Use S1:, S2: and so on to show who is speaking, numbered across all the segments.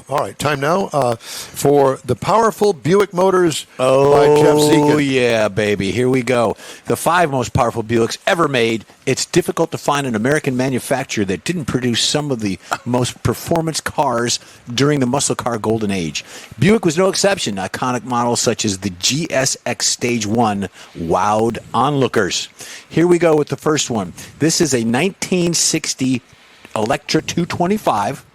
S1: All right, time now for the powerful Buick motors by Jeff Dziekin.
S2: Oh, yeah, baby. Here we go. The 5 most powerful Buicks ever made. It's difficult to find an American manufacturer that didn't produce some of the most performance cars during the muscle car golden age. Buick was no exception. Iconic models such as the GSX Stage 1 wowed onlookers. Here we go with the first one. This is a 1960 Electra 225.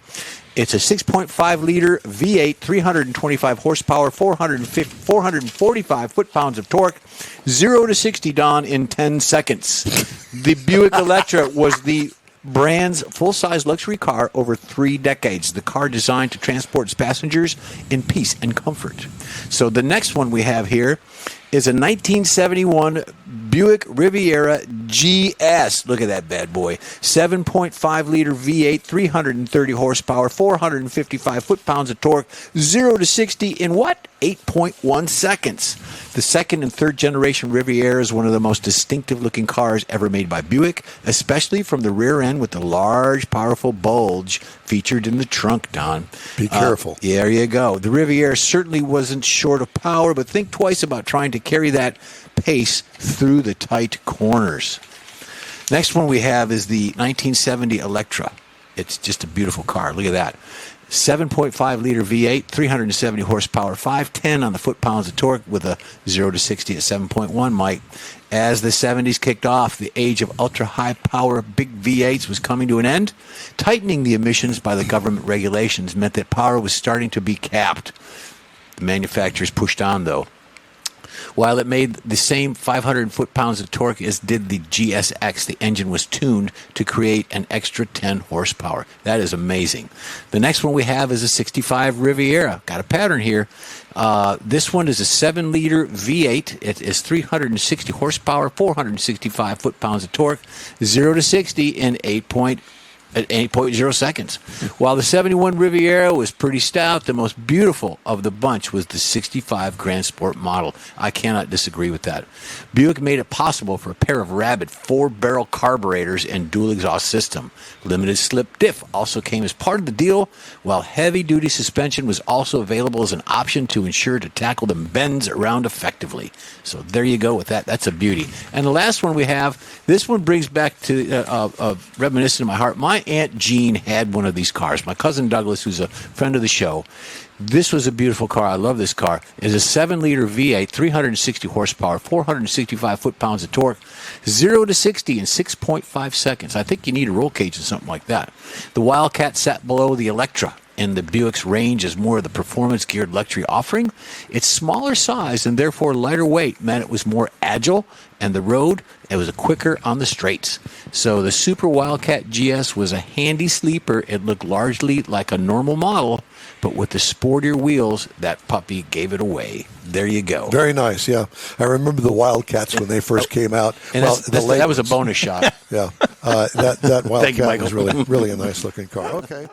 S2: It's a 6.5-liter V8, 325 horsepower, 445 foot-pounds of torque, 0 to 60, Don, in 10 seconds. The Buick Electra was the brand's full-size luxury car over 3 decades. The car designed to transport its passengers in peace and comfort. So the next one we have here is a 1971 Buick Riviera GS. Look at that bad boy. 7.5-liter V8, 330 horsepower, 455 foot-pounds of torque, 0 to 60 in what? 8.1 seconds. The second and third generation Riviera is one of the most distinctive-looking cars ever made by Buick, especially from the rear end with the large, powerful bulge featured in the trunk, Don.
S1: Be careful.
S2: There you go. The Riviera certainly wasn't short of power, but think twice about trying to carry that pace through the tight corners. Next one we have is the 1970 Electra. It's just a beautiful car. Look at that. 7.5-liter V8, 370 horsepower, 510 on the foot-pounds of torque with a 0 to 60 at 7.1, Mike. As the 70s kicked off, the age of ultra-high-power big V8s was coming to an end. Tightening the emissions by the government regulations meant that power was starting to be capped. The manufacturers pushed on, though. While it made the same 500 foot-pounds of torque as did the GSX, the engine was tuned to create an extra 10 horsepower. That is amazing. The next one we have is a 65 Riviera. Got a pattern here. This one is a 7-liter V8. It is 360 horsepower, 465 foot-pounds of torque, 0 to 60 in 8.0 seconds. While the 71 Riviera was pretty stout, the most beautiful of the bunch was the 65 Grand Sport model. I cannot disagree with that. Buick made it possible for a pair of rabid 4-barrel carburetors and dual exhaust system. Limited slip diff also came as part of the deal, while heavy-duty suspension was also available as an option to ensure to tackle the bends around effectively. So there you go with that. That's a beauty. And the last one we have, this one brings back to reminiscent of my heart. My Aunt Jean had one of these cars. My cousin Douglas, who's a friend of the show, this was a beautiful car. I love this car. It's a 7-liter V8, 360 horsepower, 465 foot-pounds of torque, 0 to 60 in 6.5 seconds. I think you need a roll cage or something like that. The Wildcat sat below the Electra in the Buick's range as more of the performance-geared luxury offering. Its smaller size and therefore lighter weight meant it was more agile, and the road, it was quicker on the straights. So the Super Wildcat GS was a handy sleeper. It looked largely like a normal model, but with the sportier wheels, that puppy gave it away. There you go.
S1: Very nice, yeah. I remember the Wildcats when they first came out.
S2: And that was a bonus shot.
S1: Yeah, that Wildcat was really a nice-looking car. Okay.